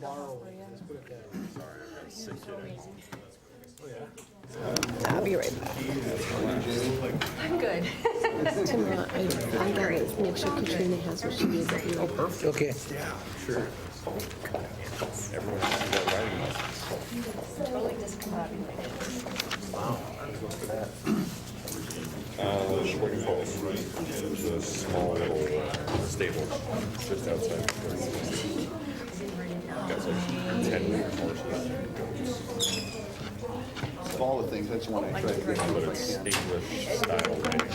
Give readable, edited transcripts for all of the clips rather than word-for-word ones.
borrow it. Let's put it that way. Oh, yeah? I'll be right back. I'm good. Tomorrow, I gotta make sure Katrina has what she needs. Oh, perfect. Okay. Sure. Everyone has that riding license. Totally discombobulated. Wow. Sheboygan Falls. There's a small little stable just outside. Got like 10 horses. Of all the things, that's the one I tried to get to, But it's English style riding.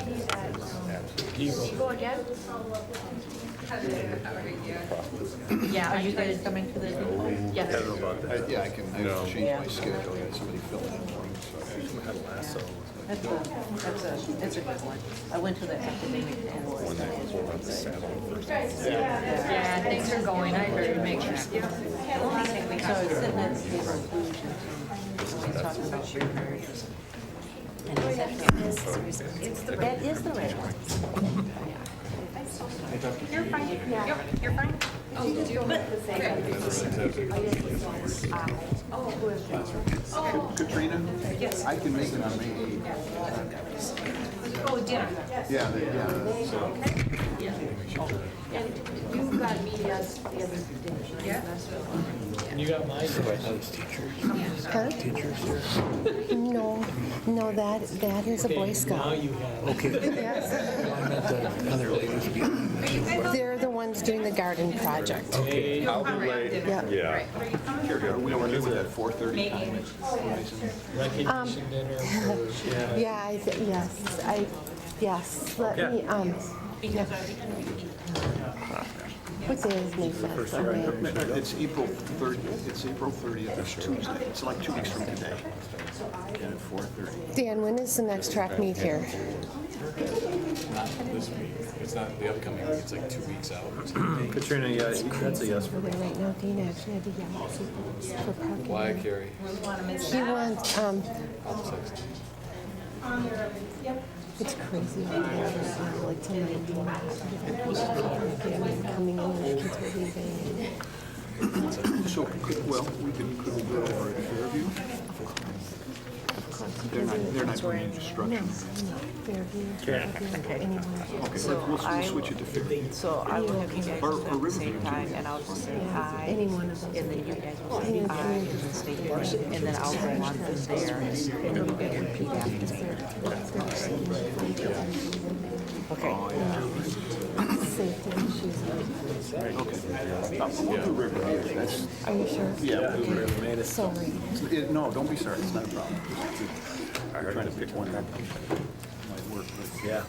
Absolutely. You go again? Yeah, are you guys coming to the? Yes. I don't know about that. Yeah, I can change my schedule, I got somebody filling in for me, so. It's a good one. I went to the academic award. When they pulled out the saddle first. Yeah, things are going, I better make sure. So it's sitting at the table of inclusion. He's talking about your marriages. And he said, that is the red one. You're fine, yeah, you're fine. Katrina? Yes. I can make it on May 8th. Oh, dinner. Yeah, And you got me the other day. Yeah. And you got mine. Huh? No, that is a Boy Now Scout. you have. Okay. Yes. I met the other ladies. They're the ones doing the garden project. Okay. I'll be late. Yeah. Yeah. we want to do it at 4:30 time. Recognition dinner for, Yeah, yes, let me, yeah. What day is May 1st? It's April 30th, it's April 30th, it's Tuesday, it's like 2 weeks from today. And at 4:30. Dan, when is the next track meet here? Not this week. It's not the upcoming week. It's like 2 weeks out or something. Katrina, yeah, that's a yes for me. Right now, Dean actually had to yell at people for parking. Why, Carrie? He wants, it's crazy. Like till 19, people coming in, the kids were leaving. So, we could we go over at Fairview? They're not doing instruction. Fairview. Okay. Anyone. Okay, So we'll switch it to Fairview. So I will have you guys Or at the Riverview, same time, and I'll just say hi. Any one of those. And then you guys will say hi, and then state your name, and then I'll go on from there, and then you can repeat after me. Okay. Safety issues. Okay. We'll do Riverview, that's, Are you sure? yeah, we'll do Riverview. Sorry. No, don't be sorry, it's not a problem. I'm trying to pick one that might work, but. Yeah.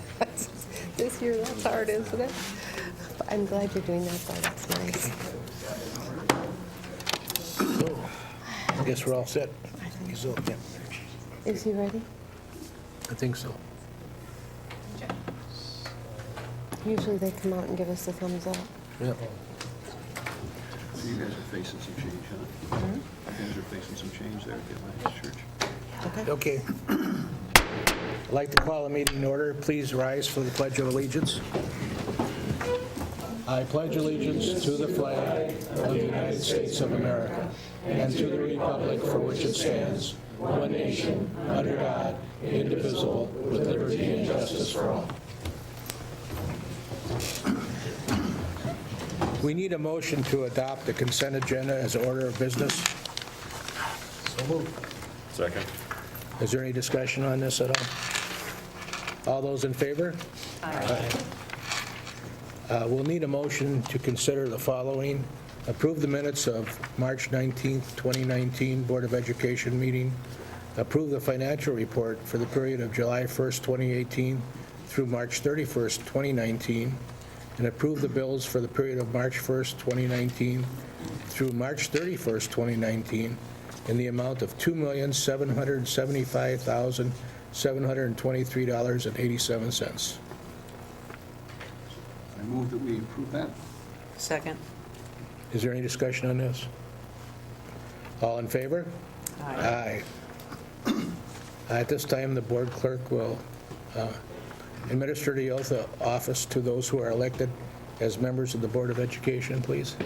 This year, that's hard, isn't it? But I'm glad you're doing that, though. That's nice. So, I guess we're all set. He's all, yeah, Is he ready? I think so. Usually they come out and give us a thumbs up. Yeah. You guys are facing some change, huh? You guys are facing some change there at the Alliance Church. Okay. I'd like to call the meeting in order. Please rise for the Pledge of Allegiance. I pledge allegiance to the flag of the United States of America and to the republic for which it stands, one nation, under God, indivisible, with liberty and justice for all. We need a motion to adopt the consent agenda as an order of business. So moved. Second. Is there any discussion on this at all? All those in favor? Aye. We'll need a motion to consider the following. Approve the minutes of March 19th, 2019 Board of Education meeting. Approve the financial report for the period of July 1st, 2018 through March 31st, 2019. And approve the bills for the period of March 1st, 2019 through March 31st, 2019 in the amount of $2,775,723.87. I move that we approve that. Second. Is there any discussion on this? All in favor? Aye. Aye. At this time, the board clerk will administer the oath of office to those who are elected as members of the Board of Education, please.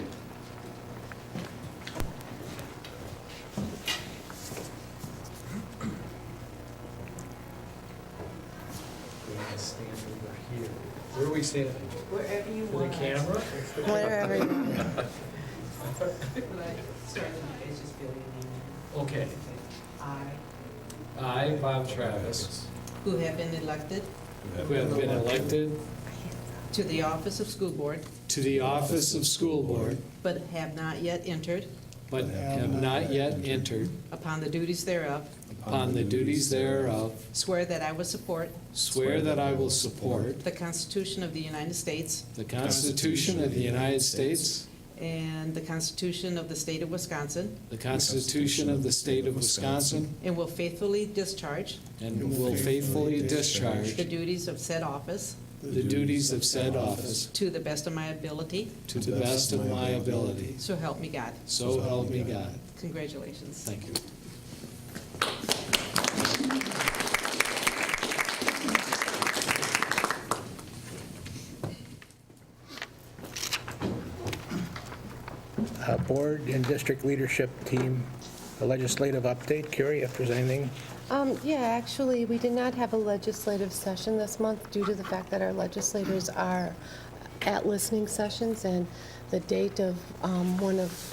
Stand over here. Where are we standing? Wherever you For the want. camera? Wherever you When I started, you guys just feel your name. Okay. I I, Bob Travis, Who have been elected who have been elected to the office of school board, to the office of school board, but have not yet entered but have not yet entered upon the duties thereof, upon the duties thereof, swear that I will support swear that I will support the Constitution of the United States the Constitution of the United States, and the Constitution of the State of Wisconsin, the Constitution of the State of Wisconsin, and will faithfully discharge and will faithfully discharge the duties of said office the duties of said office to the best of my ability, to the best of my ability. so help me God. So help me God. Congratulations. Thank you. Board and district leadership team, a legislative update. Carrie, if there's anything? Yeah, actually, we did not have a legislative session this month due to the fact that our legislators are at listening sessions, and the date of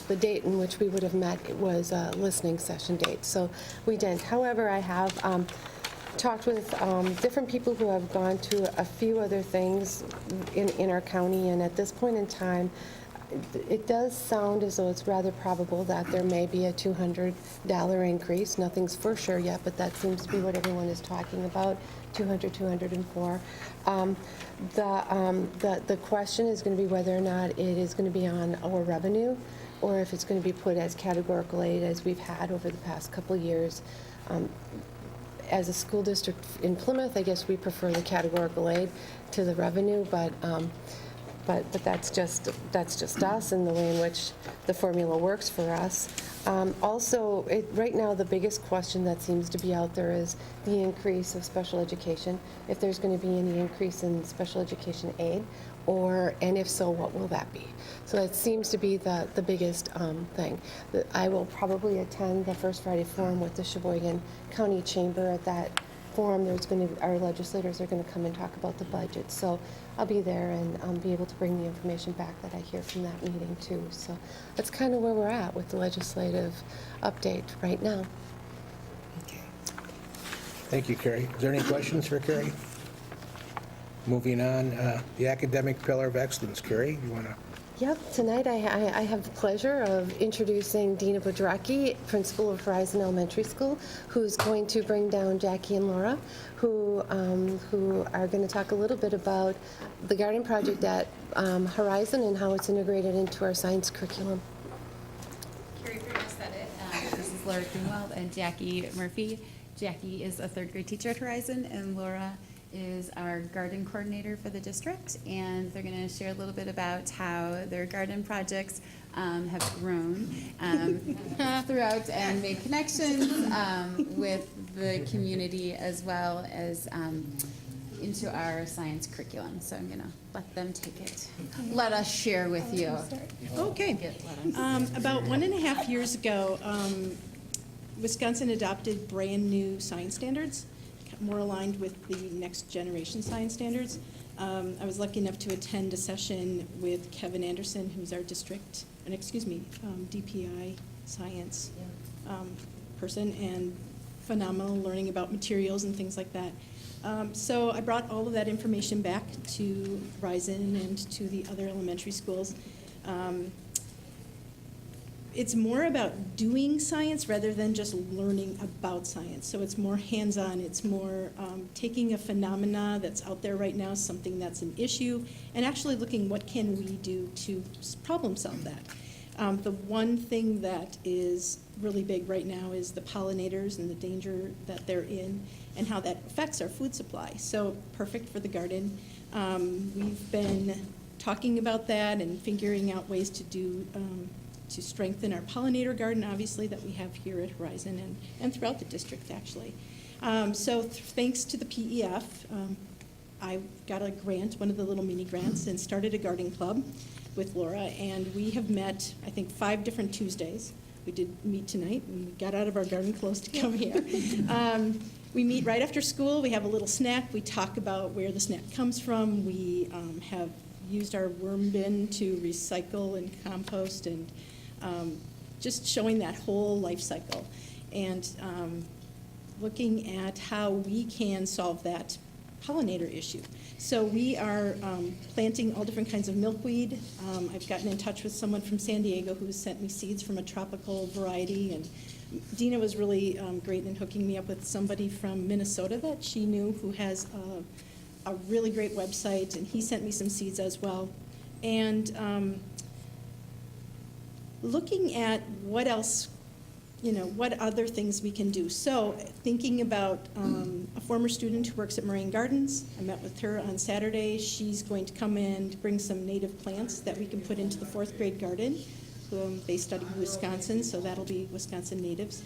the date in which we would have met was a listening session date, so we didn't. However, I have talked with different people who have gone to a few other things in our county, and at this point in time, it does sound as though it's rather probable that there may be a $200 increase. Nothing's for sure yet, but that seems to be what everyone is talking about, 200, 204. The question is going to be whether or not it is going to be on our revenue, or if it's going to be put as categorical aid as we've had over the past couple of years. As a school district in Plymouth, I guess we prefer the categorical aid to the revenue, but that's just us and the way in which the formula works for us. Also, right now, the biggest question that seems to be out there is the increase of special education, if there's going to be any increase in special education aid, and if so, what will that be? So that seems to be the biggest thing. I will probably attend the First Friday Forum with the Sheboygan County Chamber. At that forum, our legislators are going to come and talk about the budget. So I'll be there and be able to bring the information back that I hear from that meeting too. So that's kind of where we're at with the legislative update right now. Thank you, Carrie. Is there any questions for Carrie? Moving on, the academic pillar of excellence. Carrie, you want to? Yep, tonight I have the pleasure of introducing Dina Bodracki, principal of Horizon Elementary School, who's going to bring down Jackie and Laura, who are going to talk a little bit about the garden project at Horizon and how it's integrated into our science curriculum. Carrie pretty much said it. This is Laura Greenwald and Jackie Murphy. Jackie is a third grade teacher at Horizon, and Laura is our garden coordinator for the district, and they're going to share a little bit about how their garden projects have grown throughout and made connections with the community as well as into our science curriculum. So I'm going to let them take it. Let us share with you. Okay. About 1.5 years ago, Wisconsin adopted brand new science standards, more aligned with the next generation science standards. I was lucky enough to attend a session with Kevin Anderson, who's our DPI science person, and phenomenal learning about materials and things like that. So I brought all of that information back to Horizon and to the other elementary schools. It's more about doing science rather than just learning about science. So it's more hands-on. It's more taking a phenomena that's out there right now, something that's an issue, and actually looking what can we do to problem solve that. The one thing that is really big right now is the pollinators and the danger that they're in and how that affects our food supply. So perfect for the garden. We've been talking about that and figuring out ways to do to strengthen our pollinator garden, obviously, that we have here at Horizon and throughout the district, actually. So thanks to the PEF, I got a grant, one of the little mini grants, and started a garden club with Laura, and we have met, I think, 5 different Tuesdays we did meet tonight, and we got out of our garden clothes to come here. We meet right after school. We have a little snack. We talk about where the snack comes from. We have used our worm bin to recycle and compost, and just showing that whole life cycle. And looking at how we can solve that pollinator issue. So we are planting all different kinds of milkweed. I've gotten in touch with someone from San Diego who sent me seeds from a tropical variety, and Dina was really great in hooking me up with somebody from Minnesota that she knew who has a really great website, and he sent me some seeds as well. And looking at what else, what other things we can do. So thinking about a former student who works at Moraine Gardens. I met with her on Saturday. She's going to come in to bring some native plants that we can put into the 4th grade garden. They study Wisconsin, so that'll be Wisconsin natives.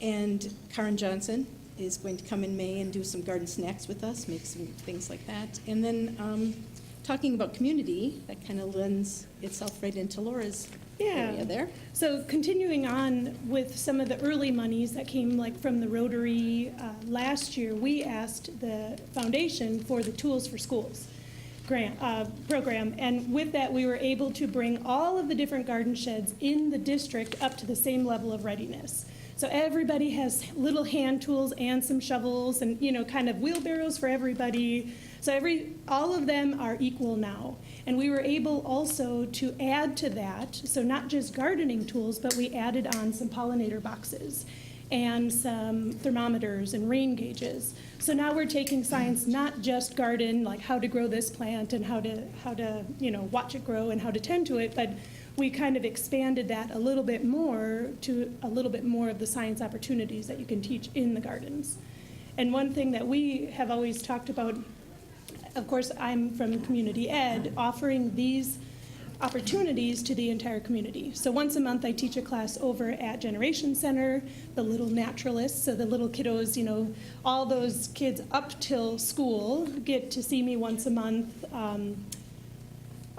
And Karen Johnson is going to come in May and do some garden snacks with us, make some things like that. And then talking about community, that kind of lends itself right into Laura's area there. So continuing on with some of the early monies that came from the Rotary last year, we asked the foundation for the Tools for Schools grant program, and with that we were able to bring all of the different garden sheds in the district up to the same level of readiness. So everybody has little hand tools and some shovels and kind of wheelbarrows for everybody. So all of them are equal now. And we were able also to add to that, so not just gardening tools, but we added on some pollinator boxes and some thermometers and rain gauges. So now we're taking science, not just garden, like how to grow this plant and how to watch it grow and how to tend to it, but we kind of expanded that a little bit more to a little bit more of the science opportunities that you can teach in the gardens. And one thing that we have always talked about, of course, I'm from community ed, offering these opportunities to the entire community. So once a month I teach a class over at Generation Center, the little naturalists, so the little kiddos, all those kids up till school get to see me once a month.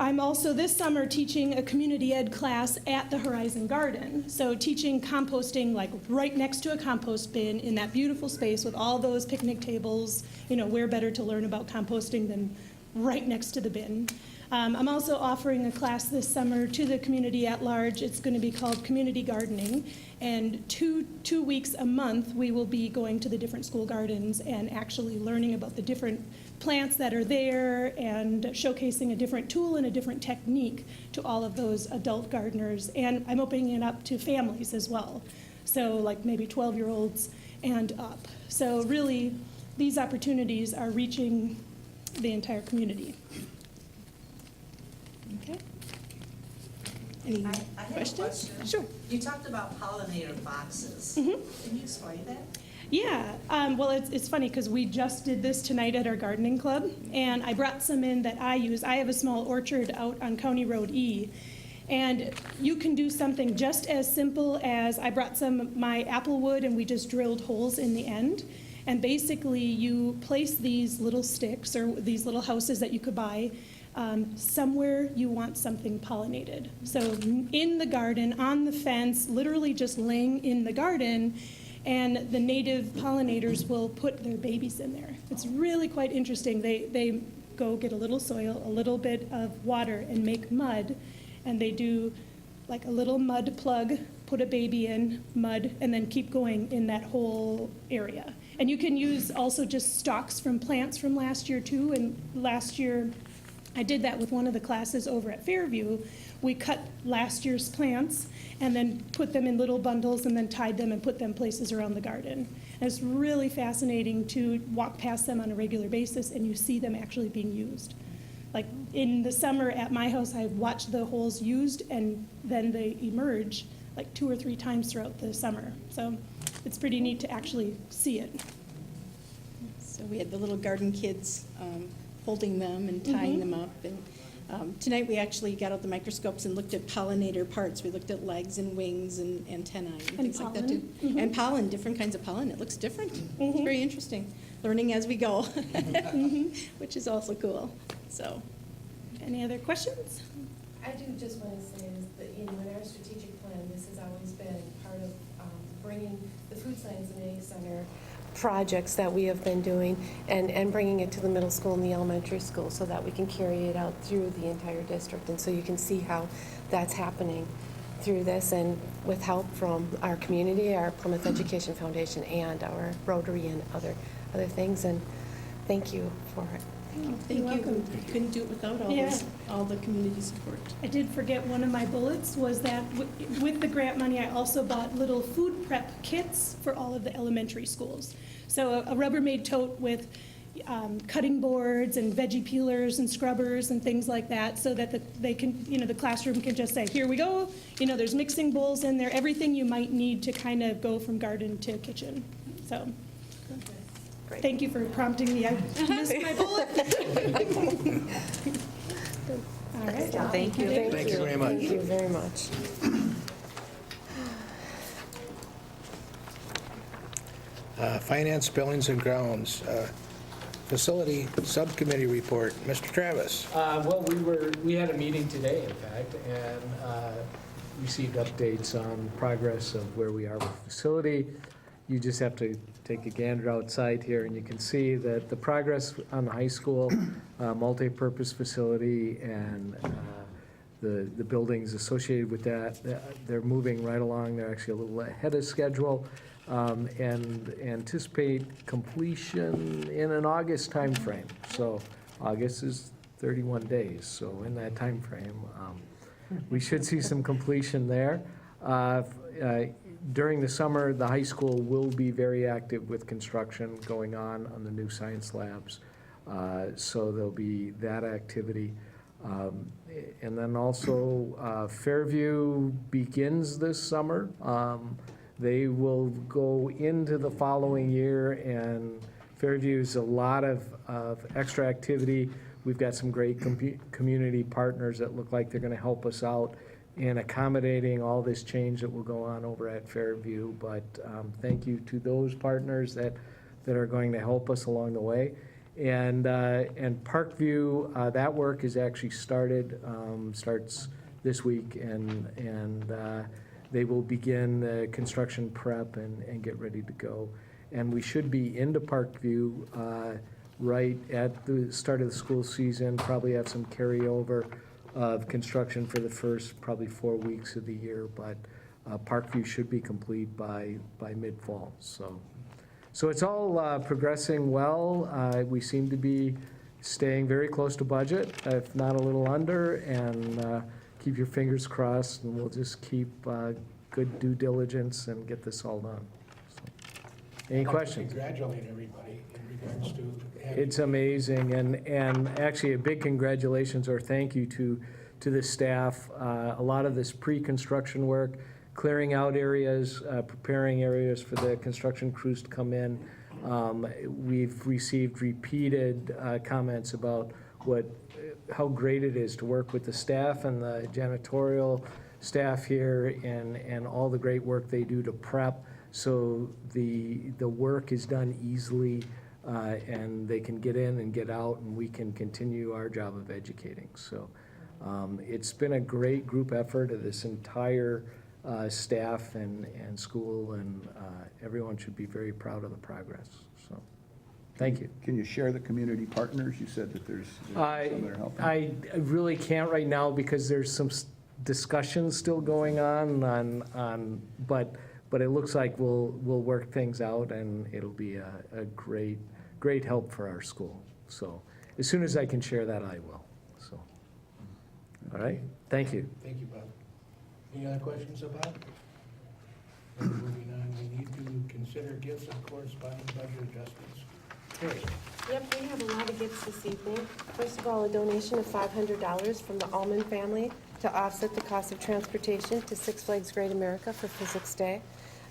I'm also this summer teaching a community ed class at the Horizon Garden. So teaching composting right next to a compost bin in that beautiful space with all those picnic tables. Where better to learn about composting than right next to the bin. I'm also offering a class this summer to the community at large. It's going to be called Community Gardening. And two weeks a month, we will be going to the different school gardens and actually learning about the different plants that are there and showcasing a different tool and a different technique to all of those adult gardeners. And I'm opening it up to families as well. So maybe 12-year-olds and up. So really, these opportunities are reaching the entire community. Okay. Any I have questions? a question. Sure. You talked about pollinator boxes. Mm-hmm. Can you explain that? Yeah, well, it's funny because we just did this tonight at our gardening club, and I brought some in that I use. I have a small orchard out on County Road E, and you can do something just as simple as I brought some my apple wood, and we just drilled holes in the end. And basically, you place these little sticks or these little houses that you could buy somewhere you want something pollinated. So in the garden, on the fence, literally just laying in the garden, and the native pollinators will put their babies in there. It's really quite interesting. They go get a little soil, a little bit of water, and make mud, and they do a little mud plug, put a baby in, mud, and then keep going in that whole area. And you can use also just stalks from plants from last year too, and last year I did that with one of the classes over at Fairview. We cut last year's plants and then put them in little bundles and then tied them and put them places around the garden. And it's really fascinating to walk past them on a regular basis and you see them actually being used. In the summer at my house, I watched the holes used and then they emerge 2 or 3 times throughout the summer. So it's pretty neat to actually see it. So we had the little garden kids holding them and tying them up. And tonight we actually got out the microscopes and looked at pollinator parts. We looked at legs and wings and antennae and things like that too. And pollen, different kinds of pollen. It looks different. It's very interesting. Learning as we go, which is also cool. So, any other questions? I do just want to say is that in our strategic plan this has always been part of bringing the Food Science and Ag Center projects that we have been doing and bringing it to the middle school and the elementary school so that we can carry it out through the entire district. And so you can see how that's happening through this, and with help from our community, our Plymouth Education Foundation, and our Rotary and other things. And thank you for it. Thank you. We couldn't do it without all the community support. I did forget one of my bullets was that with the grant money, I also bought little food prep kits for all of the elementary schools. So a Rubbermaid tote with cutting boards and veggie peelers and scrubbers and things like that, so that they can, the classroom can just say, here we go. There's mixing bowls in there, everything you might need to kind of go from garden to kitchen. So. Great. Thank you for prompting me. I missed my bullet. All right. Thank you. Thank you very much. Thank you very much. Finance, Buildings and Grounds, Facility Subcommittee Report. Mr. Travis. Well, we had a meeting today, in fact, and received updates on progress of where we are with the facility. You just have to take a gander outside here, and you can see that the progress on the high school multi-purpose facility and the buildings associated with that, they're moving right along. They're actually a little ahead of schedule, and anticipate completion in an August timeframe. So August is 31 days, so in that timeframe, we should see some completion there. During the summer, the high school will be very active with construction going on the new science labs. So there'll be that activity. And then also Fairview begins this summer. They will go into the following year, and Fairview's a lot of extra activity. We've got some great community partners that look like they're going to help us out in accommodating all this change that will go on over at Fairview. But thank you to those partners that are going to help us along the way. And Parkview, that work is actually started, starts this week, and they will begin the construction prep and get ready to go. And we should be into Parkview right at the start of the school season, probably have some carryover of construction for the first probably 4 weeks of the year, but Parkview should be complete by mid-fall. So it's all progressing well. We seem to be staying very close to budget, if not a little under, and keep your fingers crossed, and we'll just keep good due diligence and get this all done. So, any questions? Congratulate everybody in regards to. It's amazing, and actually a big congratulations or thank you to the staff. A lot of this pre-construction work, clearing out areas, preparing areas for the construction crews to come in. We've received repeated comments about how great it is to work with the staff and the janitorial staff here, and all the great work they do to prep, so the work is done easily. And they can get in and get out, and we can continue our job of educating. So it's been a great group effort of this entire staff and school, and everyone should be very proud of the progress. So thank you. Can you share the community partners? You said that there's some that are helping. I really can't right now because there's some discussions still going on, but it looks like we'll work things out, and it'll be a great help for our school. So as soon as I can share that, I will. So, all right, thank you. Thank you, Bob. Any other questions about? Moving on, we need to consider gifts and corresponding budget adjustments. Carrie. Yep, we have a lot of gifts this evening. First of all, a donation of $500 from the Allman family to offset the cost of transportation to Six Flags Great America for Physics Day.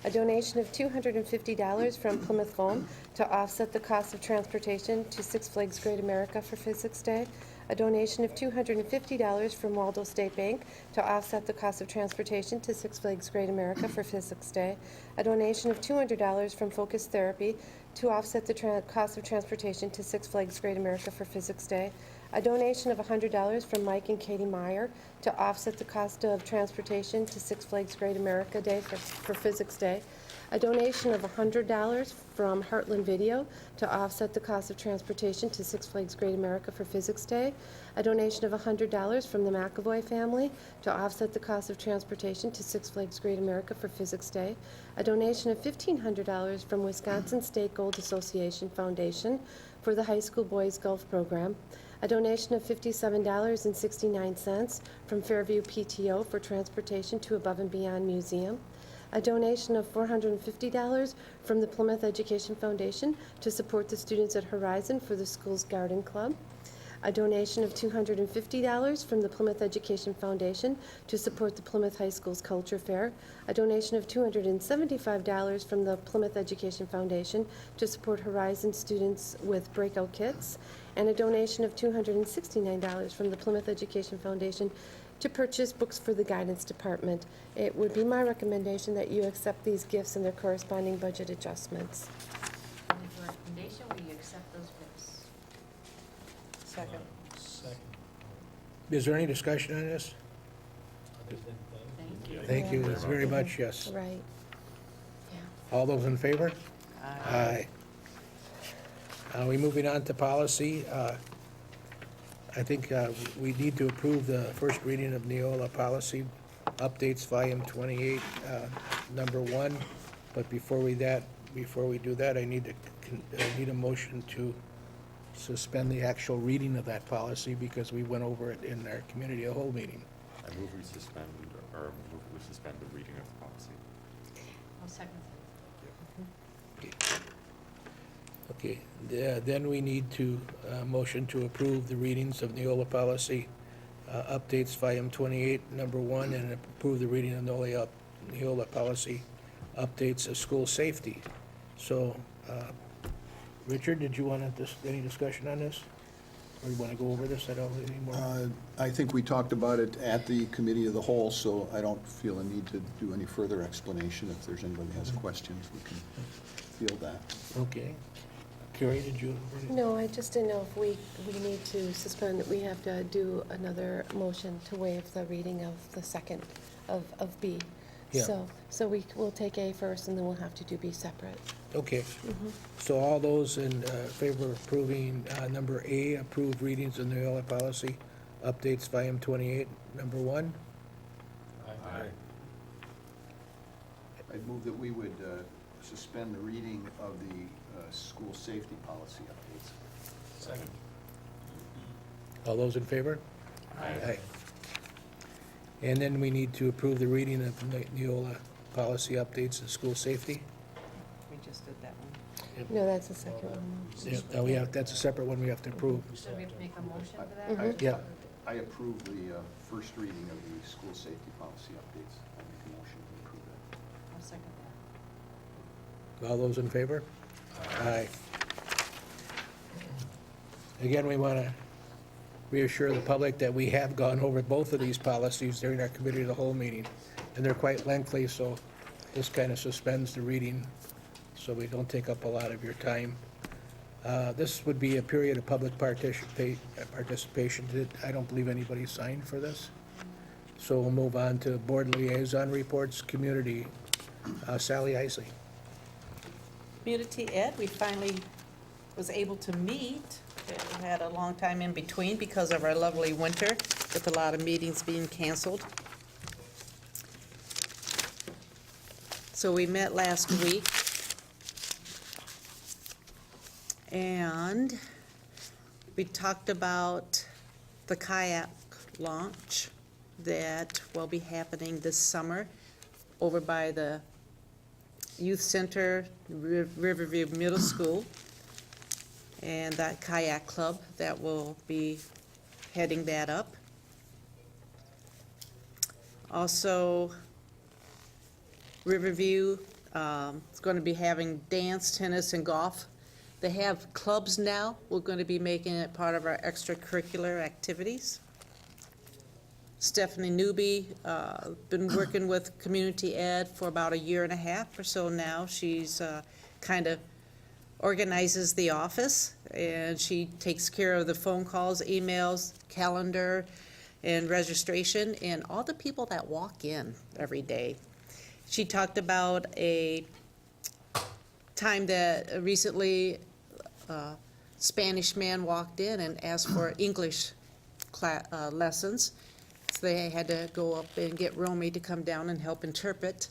A donation of $250 from Plymouth Foam to offset the cost of transportation to Six Flags Great America for Physics Day. A donation of $250 from Waldo State Bank to offset the cost of transportation to Six Flags Great America for Physics Day. A donation of $200 from Focus Therapy to offset the cost of transportation to Six Flags Great America for Physics Day. A donation of $100 from Mike and Katie Meyer to offset the cost of transportation to Six Flags Great America Day for Physics Day. A donation of $100 from Heartland Video to offset the cost of transportation to Six Flags Great America for Physics Day. A donation of $100 from the McAvoy family to offset the cost of transportation to Six Flags Great America for Physics Day. A donation of $1,500 from Wisconsin State Gold Association Foundation for the high school boys golf program. A donation of $57.69 from Fairview PTO for transportation to Above and Beyond Museum. A donation of $450 from the Plymouth Education Foundation to support the students at Horizon for the school's garden club. A donation of $250 from the Plymouth Education Foundation to support the Plymouth High School's Culture Fair. A donation of $275 from the Plymouth Education Foundation to support Horizon students with breakout kits. And a donation of $269 from the Plymouth Education Foundation to purchase books for the guidance department. It would be my recommendation that you accept these gifts and their corresponding budget adjustments. And with your recommendation, will you accept those gifts? Second. Is there any discussion on this? Thank you. Thank you very much, yes. Right. All those in favor? Aye. Are we moving on to policy? I think we need to approve the first reading of Neola Policy Updates, Volume 28, Number 1. But before we do that, I need a motion to suspend the actual reading of that policy because we went over it in our community of the whole meeting. I move we suspend the reading of the policy. I'll second Okay, then we need to motion to approve the readings of Neola Policy Updates, Volume 28, Number 1, and approve the reading of Neola Policy Updates of School Safety. So, Richard, did you want any discussion on this? Or you want to go over this at all anymore? I think we talked about it at the committee of the whole, so I don't feel a need to do any further explanation. If there's anybody who has questions, we can field that. Okay. Carrie, did you? No, I just didn't know if we need to suspend, we have to do another motion to waive the reading of the second of B. Yeah. So we'll take A first, and then we'll have to do B separate. Okay. So all those in favor of approving number A, approved readings of Neola Policy Updates, Volume 28, Number 1? Aye. I'd move that we would suspend the reading of the school safety policy updates. Second. All those in favor? Aye. And then we need to approve the reading of Neola Policy Updates of School Safety. We just did that one. No, that's the second one. Yeah, that's a separate one we have to approve. it. So we have to make a motion for that? Mhm. I approve the first reading of the school safety policy updates. I make a motion to approve that. I'll second that. All those in favor? Aye. Again, we want to reassure the public that we have gone over both of these policies during our committee of the whole meeting, and they're quite lengthy, so this kind of suspends the reading so we don't take up a lot of your time. This would be a period of public participation. I don't believe anybody signed for this. So we'll move on to board liaison reports, community. Sally Isley. Community Ed, we finally was able to meet. We had a long time in between because of our lovely winter, with a lot of meetings being canceled. So we met last week. And we talked about the kayak launch that will be happening this summer over by the Youth Center, Riverview Middle School, and that kayak club that will be heading that up. Also, Riverview is going to be having dance, tennis, and golf. They have clubs now. We're going to be making it part of our extracurricular activities. Stephanie Newby, been working with Community Ed for about 1.5 years or so now. She's kind of organizes the office, and she takes care of the phone calls, emails, calendar, and registration, and all the people that walk in every day. She talked about a time that recently a Spanish man walked in and asked for English lessons. So they had to go up and get Romy to come down and help interpret,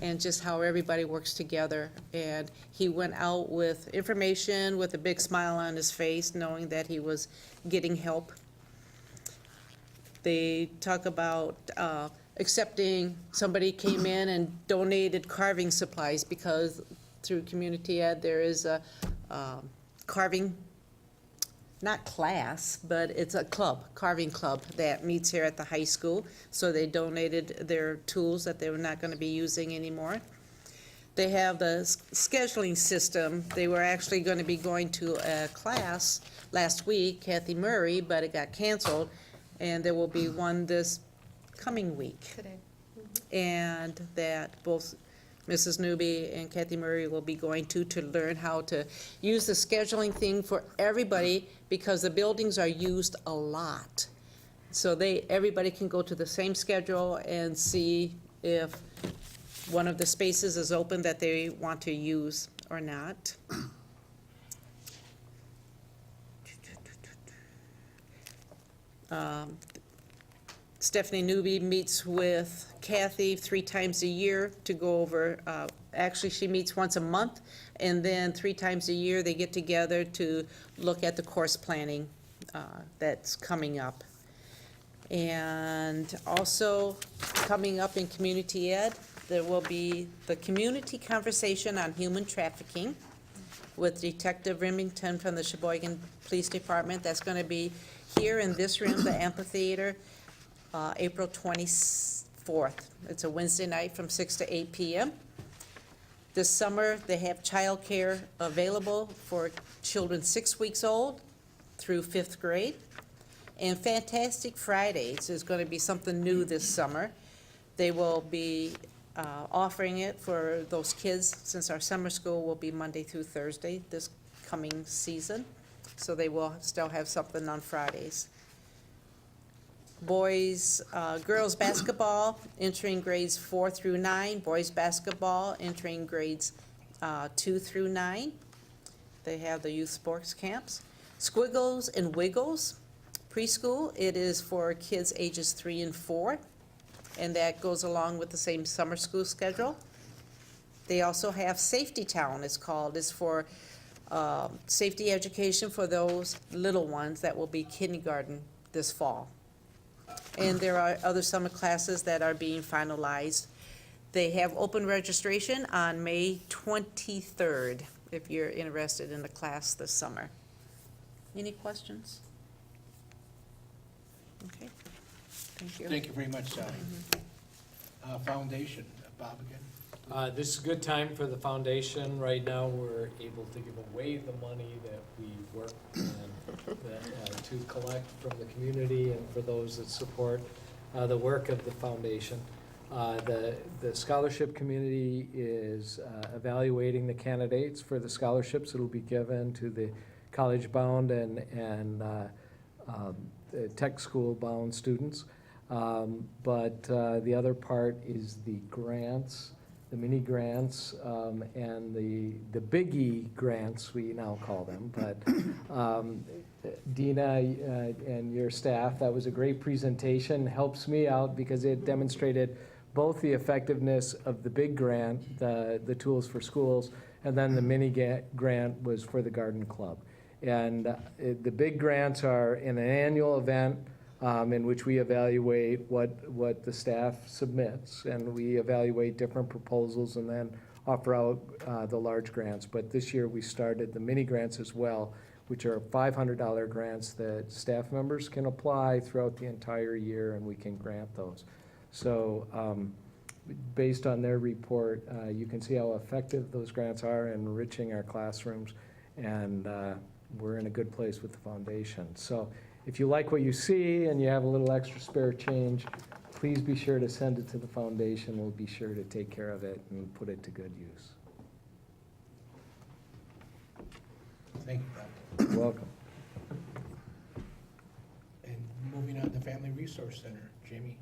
and just how everybody works together. And he went out with information with a big smile on his face, knowing that he was getting help. They talk about accepting, somebody came in and donated carving supplies, because through Community Ed, there is a carving, not class, but it's a club, carving club, that meets here at the high school. So they donated their tools that they were not going to be using anymore. They have the scheduling system. They were actually going to be going to a class last week, Kathy Murray, but it got canceled, and there will be one this coming week. Today. And that both Mrs. Newby and Kathy Murray will be going to learn how to use the scheduling thing for everybody, because the buildings are used a lot. So everybody can go to the same schedule and see if one of the spaces is open that they want to use or not. Stephanie Newby meets with Kathy 3 times a year to go over, actually she meets once a month, and then 3 times a year they get together to look at the course planning that's coming up. And also coming up in Community Ed, there will be the community conversation on human trafficking with Detective Remington from the Sheboygan Police Department. That's going to be here in this room, the amphitheater, April 24th. It's a Wednesday night from 6 to 8 p.m. This summer, they have childcare available for children 6 weeks old through 5th grade. And Fantastic Fridays is going to be something new this summer. They will be offering it for those kids, since our summer school will be Monday through Thursday this coming season. So they will still have something on Fridays. Girls basketball entering grades 4 through 9. Boys basketball entering grades 2 through 9. They have the youth sports camps. Squiggles and Wiggles preschool. It is for kids ages 3 and 4. And that goes along with the same summer school schedule. They also have Safety Town, it's called. It's for safety education for those little ones that will be kindergarten this fall. And there are other summer classes that are being finalized. They have open registration on May 23rd, if you're interested in the class this summer. Any questions? Okay, thank you. Thank you very much, Sally. Foundation, Bob again. This is a good time for the foundation. Right now, we're able to give away the money that we work to collect from the community and for those that support the work of the foundation. The scholarship community is evaluating the candidates for the scholarships that will be given to the college-bound and tech school-bound students. But the other part is the grants, the mini grants, and the biggie grants, we now call them. But Dina and your staff, that was a great presentation, helps me out because it demonstrated both the effectiveness of the big grant, the tools for schools, and then the mini grant was for the garden club. And the big grants are in an annual event in which we evaluate what the staff submits, and we evaluate different proposals and then offer out the large grants. But this year we started the mini grants as well, which are $500 grants that staff members can apply throughout the entire year, and we can grant those. So based on their report, you can see how effective those grants are in enriching our classrooms, and we're in a good place with the foundation. So if you like what you see and you have a little extra spare change, please be sure to send it to the foundation. We'll be sure to take care of it and put it to good use. Thank you, Bob. You're welcome. And moving on to Family Resource Center, Jamie.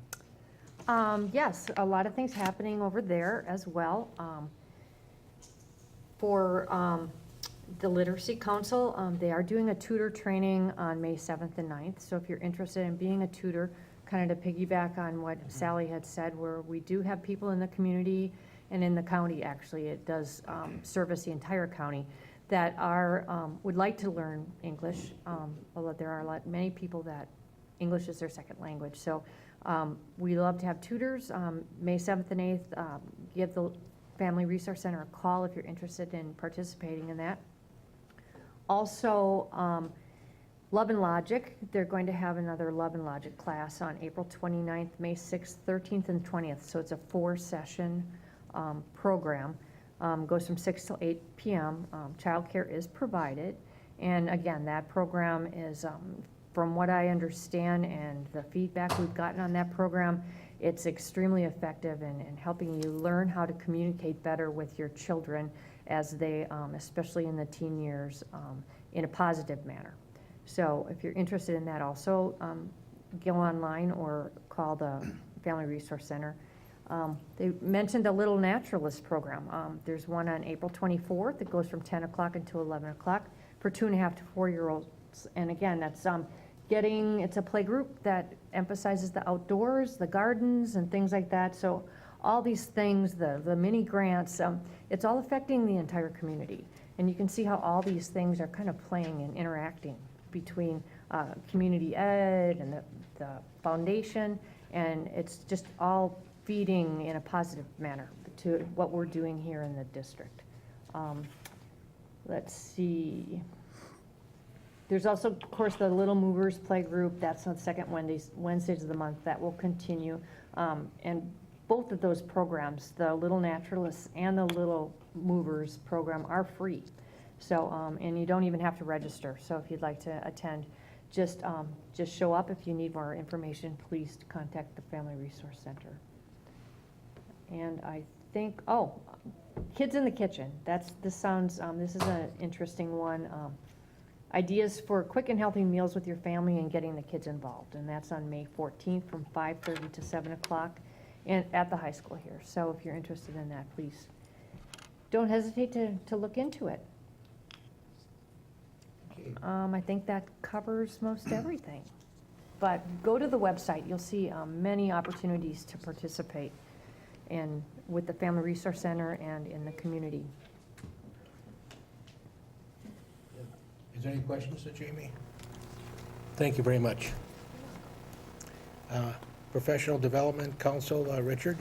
Yes, a lot of things happening over there as well. For the Literacy Council, they are doing a tutor training on May 7th and 9th. So if you're interested in being a tutor, kind of to piggyback on what Sally had said, where we do have people in the community and in the county, actually, it does service the entire county, that are, would like to learn English, although there are many people that English is their second language. So we love to have tutors. May 7th and 8th, give the Family Resource Center a call if you're interested in participating in that. Also, Love and Logic, they're going to have another Love and Logic class on April 29th, May 6th, 13th, and 20th. So it's a 4-session program. Goes from 6 till 8 p.m. Childcare is provided. And again, that program is, from what I understand and the feedback we've gotten on that program, it's extremely effective in helping you learn how to communicate better with your children as they, especially in the teen years, in a positive manner. So if you're interested in that also, go online or call the Family Resource Center. They mentioned a Little Naturalist program. There's one on April 24th that goes from 10 o'clock until 11 o'clock for 2.5 to 4-year-olds. And again, that's it's a play group that emphasizes the outdoors, the gardens, and things like that. So all these things, the mini grants, it's all affecting the entire community. And you can see how all these things are kind of playing and interacting between community ed and the foundation, and it's just all feeding in a positive manner to what we're doing here in the district. Let's see. There's also, of course, the Little Movers Play Group. That's on the second Wednesdays of the month. That will continue. And both of those programs, the Little Naturalists and the Little Movers program, are free. So, and you don't even have to register. So if you'd like to attend, just show up. If you need more information, please contact the Family Resource Center. And I think, Kids in the Kitchen. This is an interesting one. Ideas for quick and healthy meals with your family and getting the kids involved. And that's on May 14th from 5:30 to 7 o'clock and at the high school here. So if you're interested in that, please don't hesitate to look into it. Okay. I think that covers most everything. But go to the website. You'll see many opportunities to participate with the Family Resource Center and in the community. Is there any questions to Jamie? Thank you very much. Professional Development Council, Richard?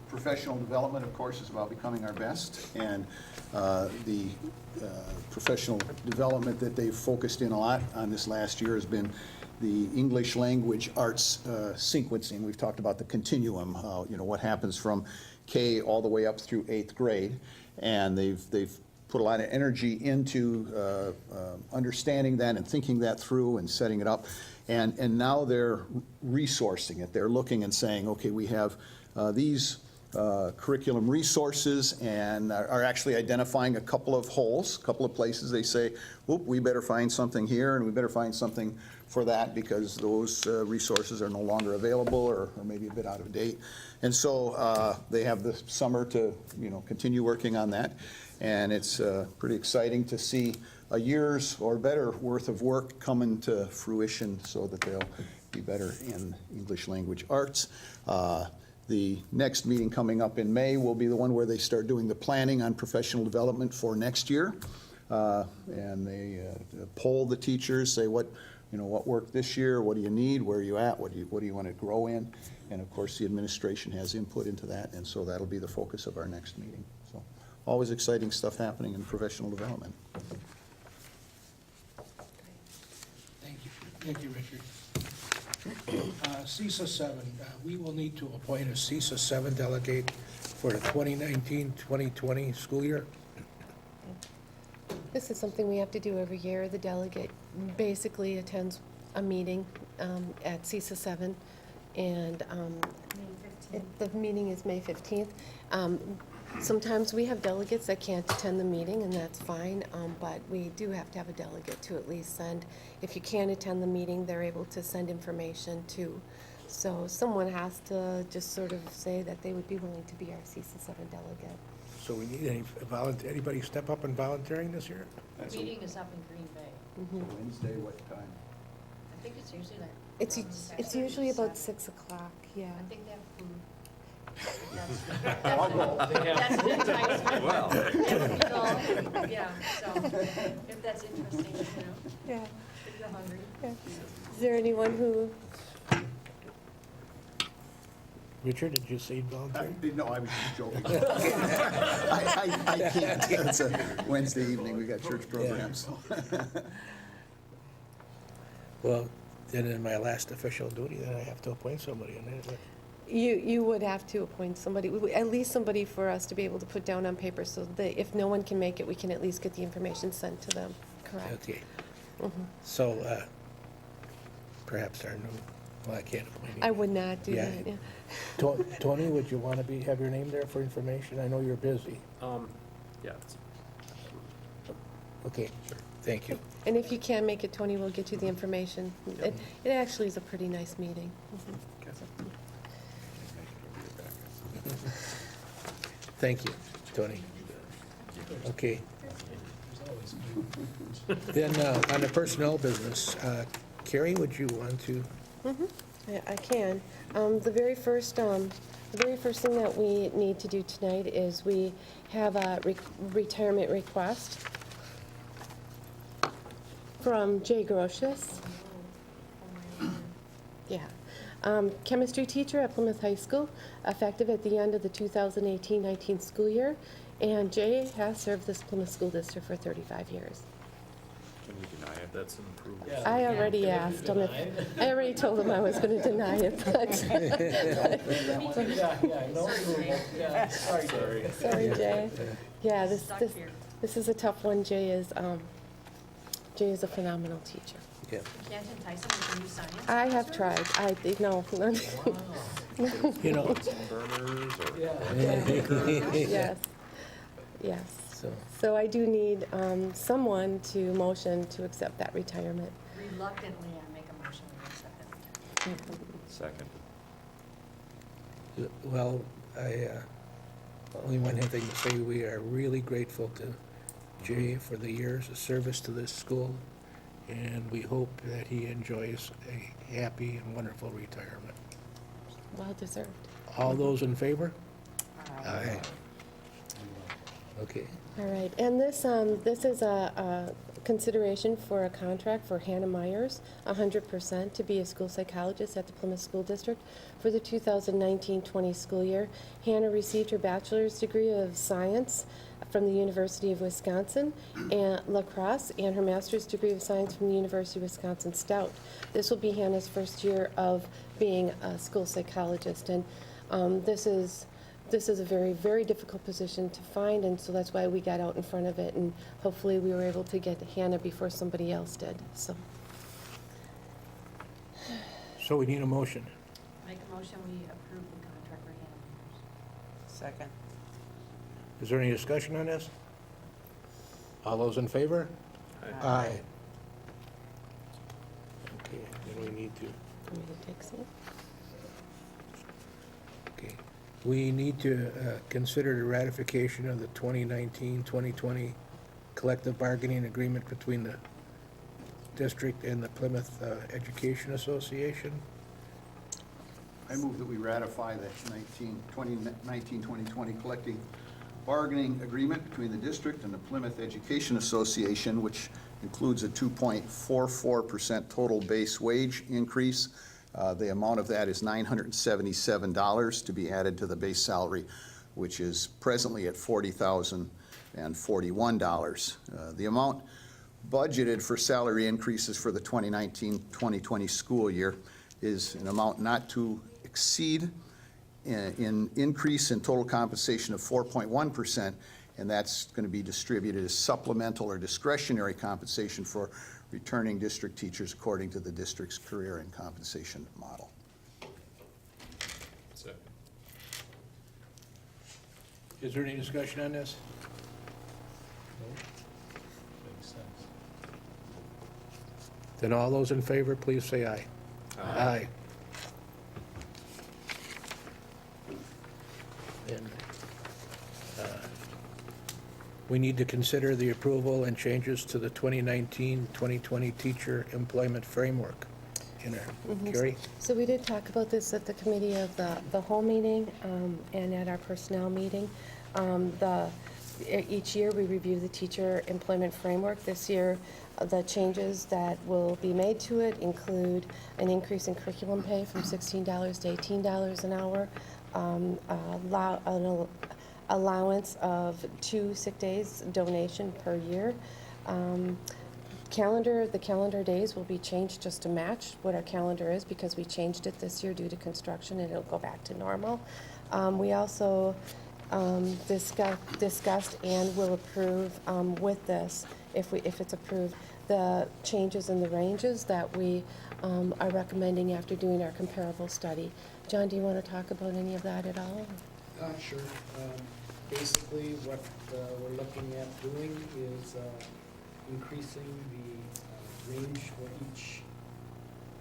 Professional development, of course, is about becoming our best, and the professional development that they've focused in a lot on this last year has been the English language arts sequencing. We've talked about the continuum, what happens from K all the way up through 8th grade, and they've put a lot of energy into understanding that and thinking that through and setting it up. And now they're resourcing it. They're looking and saying, okay, we have these curriculum resources, and are actually identifying a couple of holes, a couple of places they say, whoop, we better find something here and we better find something for that because those resources are no longer available or maybe a bit out of date. And so they have the summer to continue working on that. And it's pretty exciting to see a year's or better worth of work coming to fruition so that they'll be better in English language arts. The next meeting coming up in May will be the one where they start doing the planning on professional development for next year. And they poll the teachers, say what worked this year, what do you need, where are you at, what do you want to grow in? And of course the administration has input into that, and so that'll be the focus of our next meeting. So always exciting stuff happening in professional development. Thank you, Richard. CISA 7, we will need to appoint a CISA 7 delegate for the 2019-2020 school year. This is something we have to do every year. The delegate basically attends a meeting at CISA 7, and the meeting is May 15th. Sometimes we have delegates that can't attend the meeting, and that's fine, but we do have to have a delegate to at least send. If you can't attend the meeting, they're able to send information too. So someone has to just sort of say that they would be willing to be our CISA 7 delegate. So we need anybody step up and volunteering this year? That's Meeting is up in Green Bay. Wednesday, what time? I think it's usually like. It's, around it's 6:30, usually about 7. 6 o'clock, yeah. I think they have food. That's an enticement. Well. So, yeah, so if that's interesting, Yeah. if you're hungry. Is there anyone who, Richard, did you say volunteer? No, I was just joking. I can't. It's a Wednesday evening, we got church programs, so. Well, then in my last official duty, then I have to appoint somebody in there. you would have to appoint somebody, at least somebody for us to be able to put down on paper, so that if no one can make it, we can at least get the information sent to them, correct? Okay. Mhm. So perhaps our new, well, I can't appoint I you. would not do Yeah. that, yeah. Tony, would you want to have your name there for information? I know you're busy. Yeah. Okay, thank you. And if you can make it, Tony will get you the information. It actually is a pretty nice meeting. Mhm. Thank you, Tony. Okay. Then on the personnel business, Carrie, would you want to? Yeah, I can. The very first thing that we need to do tonight is we have a retirement request from Jay Grocius. Yeah. Chemistry teacher at Plymouth High School, effective at the end of the 2018-19 school year. And Jay has served this Plymouth School District for 35 years. Can we deny it? That's an approval. I already asked him if, I already told him I was going to deny it, but. Sorry, Jay. Yeah, this is a tough one. Jay is a phenomenal teacher. Yeah. Can't entice them with the new science? I have tried. No. You know, Burners or? Yes, yes. so, So I do need someone to motion to accept that retirement. Reluctantly, I make a motion to accept it. Second. well, I only one thing to say, we are really grateful to Jay for the years of service to this school, and we hope that he enjoys a happy and wonderful retirement. Well deserved. All those in favor? Aye. Okay. All right, and this is a consideration for a contract for Hannah Myers, 100%, to be a school psychologist at the Plymouth School District for the 2019-20 school year. Hannah received her bachelor's degree of science from the University of Wisconsin and La Crosse, and her master's degree of science from the University of Wisconsin Stout. This will be Hannah's first year of being a school psychologist, and this is a very, very difficult position to find, and so that's why we got out in front of it, and hopefully we were able to get Hannah before somebody else did, so. So we need a motion. Make a motion, we approve the contract for Hannah Myers. Second. Is there any discussion on this? All those in favor? Aye. Okay, then we need to, Want me to take some? okay. We need to consider the ratification of the 2019-2020 collective bargaining agreement between the district and the Plymouth Education Association. I move that we ratify the 2019-2020 collective bargaining agreement between the district and the Plymouth Education Association, which includes a 2.44% total base wage increase. The amount of that is $977 to be added to the base salary, which is presently at $40,041. The amount budgeted for salary increases for the 2019-2020 school year is an amount not to exceed in increase in total compensation of 4.1%, and that's going to be distributed as supplemental or discretionary compensation for returning district teachers according to the district's career and compensation model. Second. Is there any discussion on this? Makes sense. Then all those in favor, please say aye. Aye. And we need to consider the approval and changes to the 2019-2020 teacher employment framework. Carrie? So we did talk about this at the committee of the whole meeting and at our personnel meeting. Each year, we review the teacher employment framework. This year, the changes that will be made to it include an increase in curriculum pay from $16 to $18 an hour, an allowance of 2 sick days donation per year. The calendar days will be changed just to match what our calendar is because we changed it this year due to construction, and it'll go back to normal. We also discussed and will approve with this, if it's approved, the changes in the ranges that we are recommending after doing our comparable study. John, do you want to talk about any of that at all? Sure. Basically, what we're looking at doing is increasing the range for each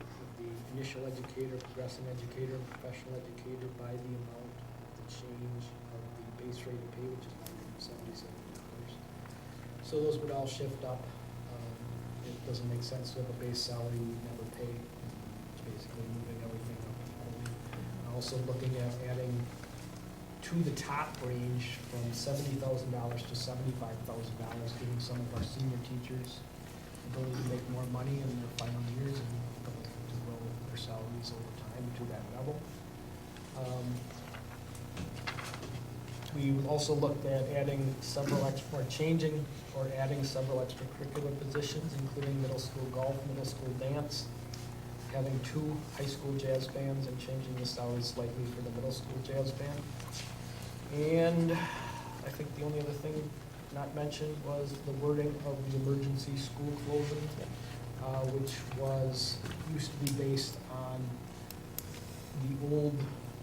of the initial educator, progressing educator, and professional educator by the amount of the change of the base rate of pay, which is $177. So those would all shift up. It doesn't make sense to have a base salary we never pay. It's basically moving everything up equally. Also looking at adding to the top range from $70,000 to $75,000, giving some of our senior teachers the ability to make more money in their final years and ability to grow their salaries over time to that level. We also looked at adding several changing or adding several extracurricular positions, including middle school golf, middle school dance, having 2 high school jazz bands, and changing the salary slightly for the middle school jazz band. And I think the only other thing not mentioned was the wording of the emergency school closing, which used to be based on the old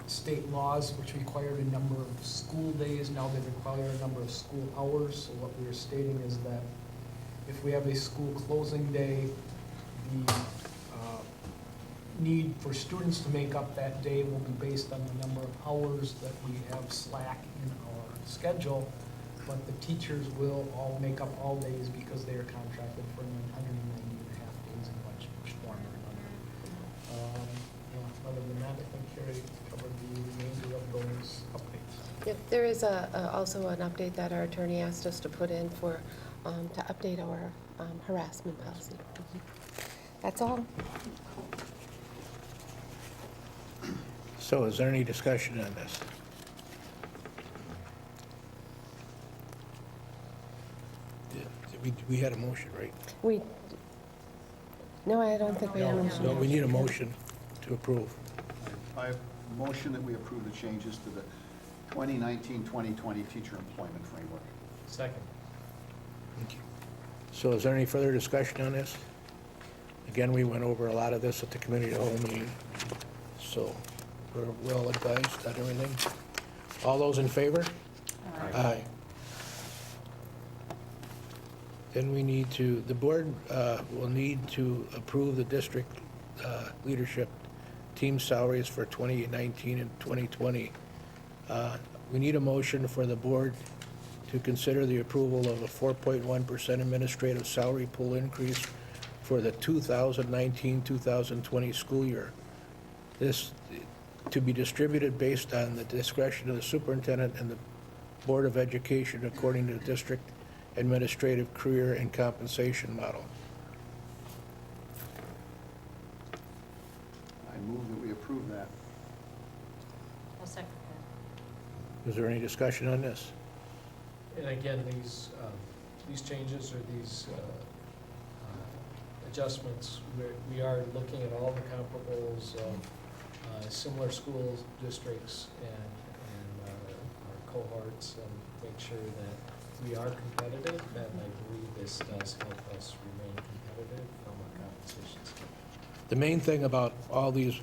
state laws, which required a number of school days. Now they require a number of school hours. So what we are stating is that if we have a school closing day, the need for students to make up that day will be based on the number of hours that we have slack in our schedule, but the teachers will all make up all days because they are contracted for 190 and a half days in which form or another. Other than that, I think Carrie covered the remainder of those updates. Yep, there is also an update that our attorney asked us to put in for, to update our harassment policy. That's all. So is there any discussion on this? We had a motion, right? No, I don't think we have a motion. No, we need a motion to approve. I have a motion that we approve the changes to the 2019-2020 teacher employment framework. Second. Thank you. So is there any further discussion on this? Again, we went over a lot of this at the committee of the whole meeting, so we're well advised on everything. All those in favor? Aye. Then we need to, the board will need to approve the district leadership team salaries for 2019 and 2020. We need a motion for the board to consider the approval of a 4.1% administrative salary pool increase for the 2019-2020 school year. This to be distributed based on the discretion of the superintendent and the Board of Education according to the district administrative career and compensation model. I move that we approve that. I'll second that. Is there any discussion on this? And again, these changes or these adjustments, we are looking at all the comparables of similar school districts and our cohorts and make sure that we are competitive, and I believe this does help us remain competitive from a compensation standpoint. The main thing about all the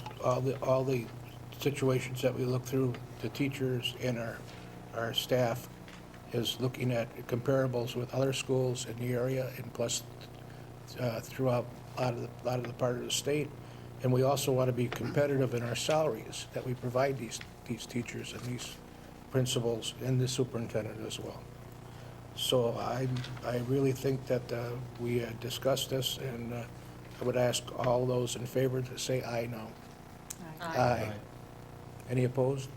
situations that we look through, the teachers and our our staff is looking at comparables with other schools in the area and plus throughout a lot of the part of the state. And we also want to be competitive in our salaries that we provide these teachers and these principals and the superintendent as well. So I really think that we discussed this, and I would ask all those in favor to say aye now. Aye. Any opposed?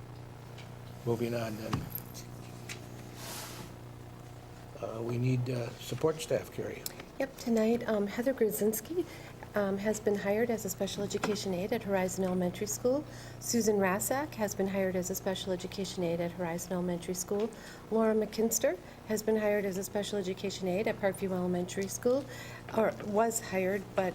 Moving on then. We need support staff, Carrie. Yep, tonight, Heather Grzinski has been hired as a special education aide at Horizon Elementary School. Susan Rasak has been hired as a special education aide at Horizon Elementary School. Laura McKinster has been hired as a special education aide at Parkview Elementary School, or was hired, but,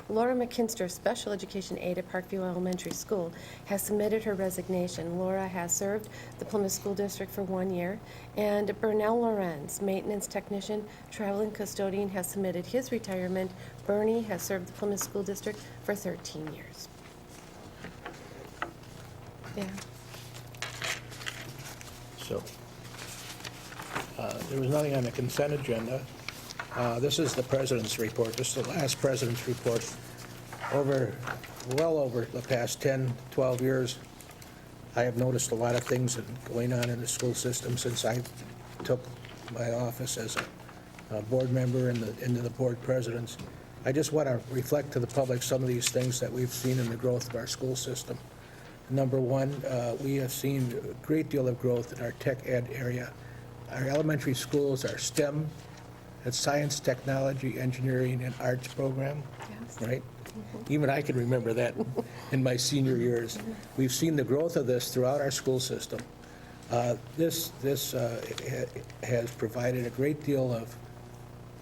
Laura McKinster, special education aide at Parkview Elementary School, has submitted her resignation. Laura has served the Plymouth School District for 1 year, and Bernal Lorenz, maintenance technician, traveling custodian, has submitted his retirement. Bernie has served the Plymouth School District for 13 years. Yeah. So, there was nothing on the consent agenda. This is the president's report. This is the last president's report. Well over the past 10, 12 years, I have noticed a lot of things going on in the school system since I took my office as a board member and into the board presidents. I just want to reflect to the public some of these things that we've seen in the growth of our school system. Number one, we have seen a great deal of growth in our tech ed area. Our elementary schools are STEM, that's science, technology, engineering, and arts program, right? Even I can remember that in my senior years. We've seen the growth of this throughout our school system. This has provided a great deal of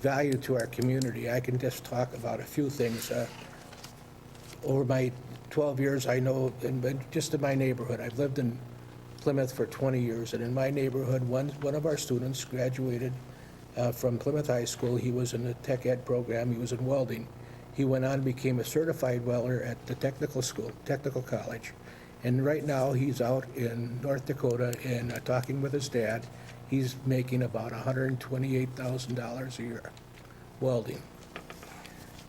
value to our community. I can just talk about a few things. Over my 12 years, I know, just in my neighborhood, I've lived in Plymouth for 20 years, and in my neighborhood, one of our students graduated from Plymouth High School. He was in the tech ed program. He was in welding. He went on and became a certified welder at the technical college. And right now, he's out in North Dakota and talking with his dad. He's making about $128,000 a year welding.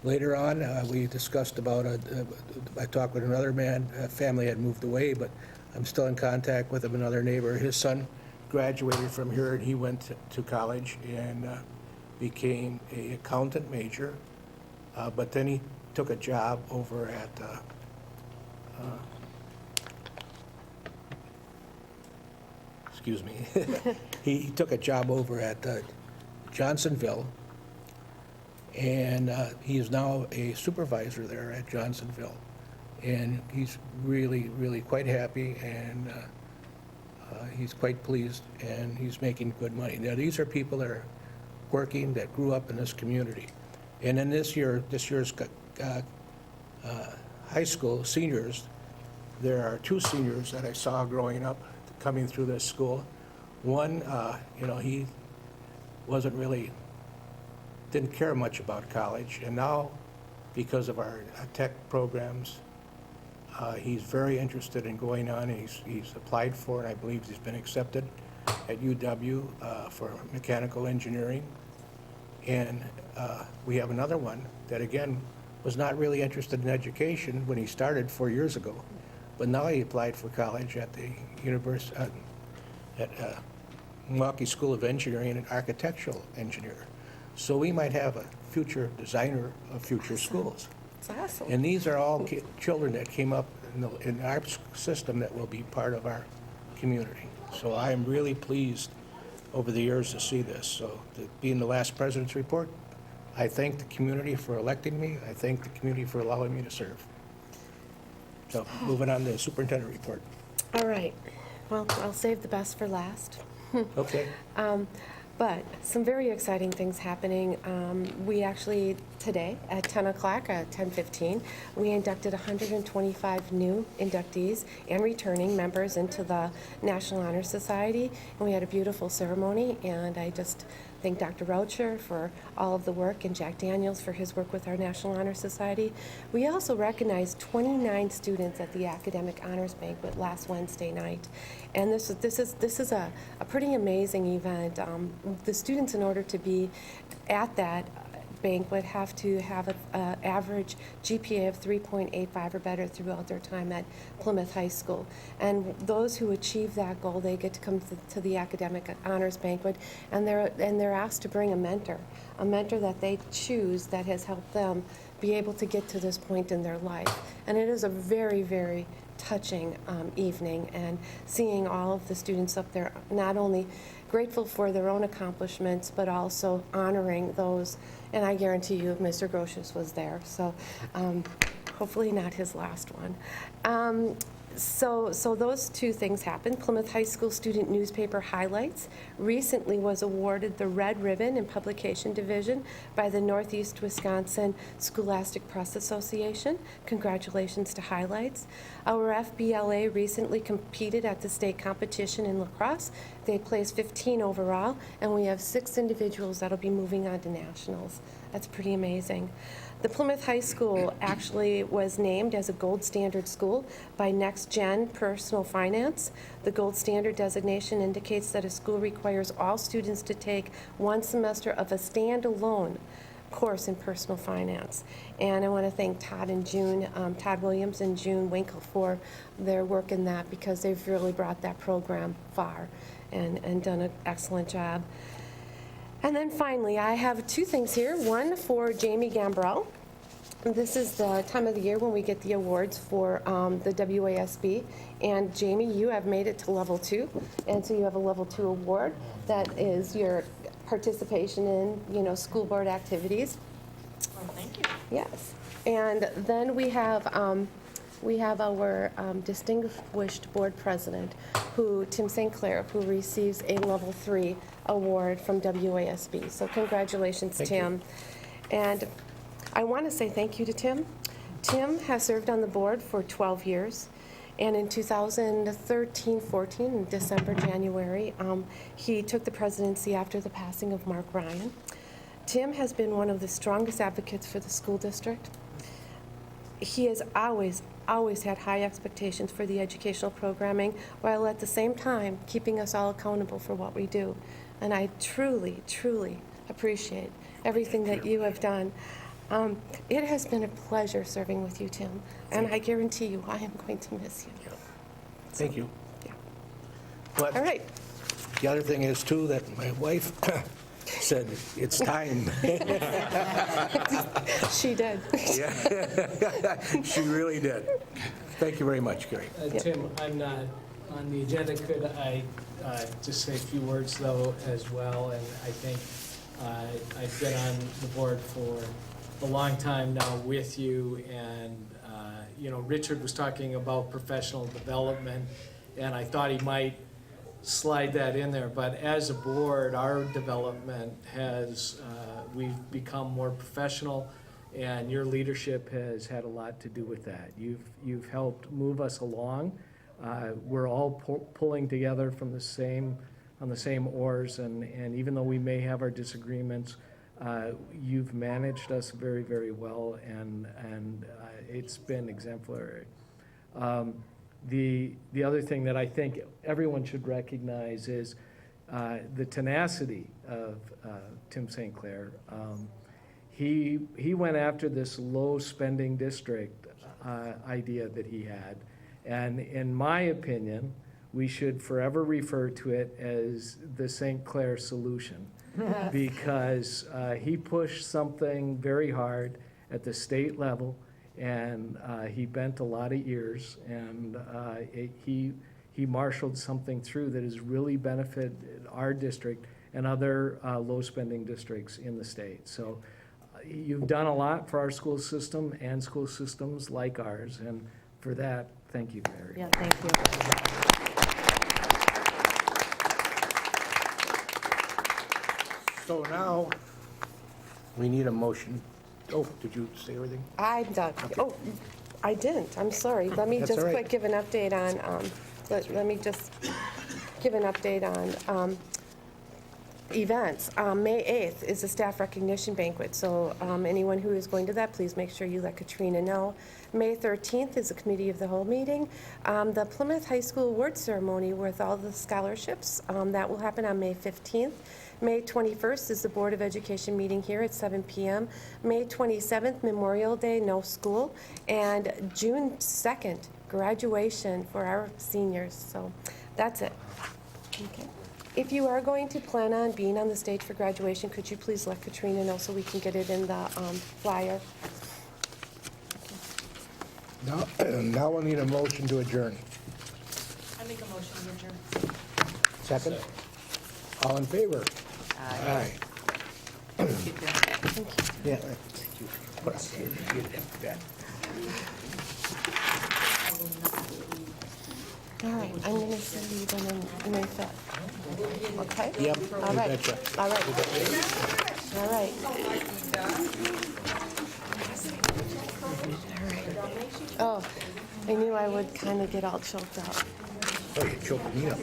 Later on, we discussed about, I talked with another man, a family had moved away, but I'm still in contact with him, another neighbor. His son graduated from here, and he went to college and became an accountant major, but then he took a job over at excuse me, he took a job over at Johnsonville, and he is now a supervisor there at Johnsonville. And he's really, really quite happy, and he's quite pleased, and he's making good money. Now, these are people that are working, that grew up in this community. And in this year's high school seniors, there are two seniors that I saw growing up, coming through this school. One, he wasn't really, didn't care much about college, and now, because of our tech programs, he's very interested in going on. He's applied for, and I believe he's been accepted at UW for mechanical engineering. And we have another one that, again, was not really interested in education when he started 4 years ago, but now he applied for college at the university at Milwaukee School of Engineering and architectural engineer. So we might have a future designer of future schools. It's awesome. And these are all children that came up in our system that will be part of our community. So I am really pleased over the years to see this. So being the last president's report, I thank the community for electing me. I thank the community for allowing me to serve. So moving on to the superintendent report. All right. Well, I'll save the best for last. Okay. But some very exciting things happening. We actually, today at 10 o'clock, at 10:15, we inducted 125 new inductees and returning members into the National Honor Society. And we had a beautiful ceremony, and I just thank Dr. Rocher for all of the work and Jack Daniels for his work with our National Honor Society. We also recognized 29 students at the Academic Honors Banquet last Wednesday night. And this is a pretty amazing event. The students, in order to be at that banquet, have to have an average GPA of 3.85 or better throughout their time at Plymouth High School. And those who achieve that goal, they get to come to the Academic Honors Banquet, and they're asked to bring a mentor that they choose that has helped them be able to get to this point in their life. And it is a very, very touching evening, and seeing all of the students up there, not only grateful for their own accomplishments, but also honoring those. And I guarantee you, Mr. Grotius was there, so hopefully not his last one. So those two things happened. Plymouth High School Student Newspaper Highlights recently was awarded the Red Ribbon in Publication Division by the Northeast Wisconsin Scholastic Press Association. Congratulations to Highlights. Our FBLA recently competed at the state competition in lacrosse. They placed 15 overall, and we have 6 individuals that'll be moving on to nationals. That's pretty amazing. The Plymouth High School actually was named as a gold standard school by Next Gen Personal Finance. The gold standard designation indicates that a school requires all students to take 1 semester of a standalone course in personal finance. And I want to thank Todd Williams and June Winkle for their work in that, because they've really brought that program far and done an excellent job. And then finally, I have 2 things here. One for Jamie Gambrell. This is the time of the year when we get the awards for the WASB. And Jamie, you have made it to level 2. And so you have a level 2 award. That is your participation in, school board activities. Well, thank you. Yes. And then we have our distinguished board president, Tim St. Clair, who receives a level 3 award from WASB. So congratulations, Tim. And I want to say thank you to Tim. Tim has served on the board for 12 years. And in 2013-14, in December, January, he took the presidency after the passing of Mark Ryan. Tim has been one of the strongest advocates for the school district. He has always had high expectations for the educational programming, while at the same time keeping us all accountable for what we do. And I truly, truly appreciate everything that you have done. It has been a pleasure serving with you, Tim, and I guarantee you I am going to miss you. Thank you. Yeah. But All right. the other thing is, too, that my wife said, it's time. She did. Yeah. She really did. Thank you very much, Gary. Tim, I'm not on the agenda. Could I just say a few words, though, as well? And I think I've been on the board for a long time now with you, and Richard was talking about professional development, and I thought he might slide that in there, but as a board, our development has, we've become more professional, and your leadership has had a lot to do with that. You've helped move us along. We're all pulling together from on the same oars, and even though we may have our disagreements, you've managed us very, very well, and it's been exemplary. The other thing that I think everyone should recognize is the tenacity of Tim St. Clair. He went after this low spending district idea that he had, and in my opinion, we should forever refer to it as the St. Clair solution, because he pushed something very hard at the state level, and he bent a lot of ears, and he marshaled something through that has really benefited our district and other low-spending districts in the state. So you've done a lot for our school system and school systems like ours, and for that, thank you very much. Yeah, thank you. So now, we need a motion. Oh, did you say everything? I'm done. Oh, I didn't. I'm sorry. Let me That's just all right. quick give an update on, let me just give an update on events. May 8th is a staff recognition banquet, so anyone who is going to that, please make sure you let Katrina know. May 13th is a committee of the whole meeting. The Plymouth High School award ceremony with all the scholarships, that will happen on May 15th. May 21st is the Board of Education meeting here at 7 p.m. May 27th, Memorial Day, no school. And June 2nd, graduation for our seniors. So that's it. Okay. If you are going to plan on being on the stage for graduation, could you please let Katrina know so we can get it in the flyer? Now we'll need a motion to adjourn. I make a motion to adjourn. Second? All in favor? Aye. Yeah. Put us here. All right, I'm going to see you then on May 5th. Okay? Yep, All you right. betcha. All right. All right. Oh, I knew I would kind of get all choked up. Oh, you choked me up.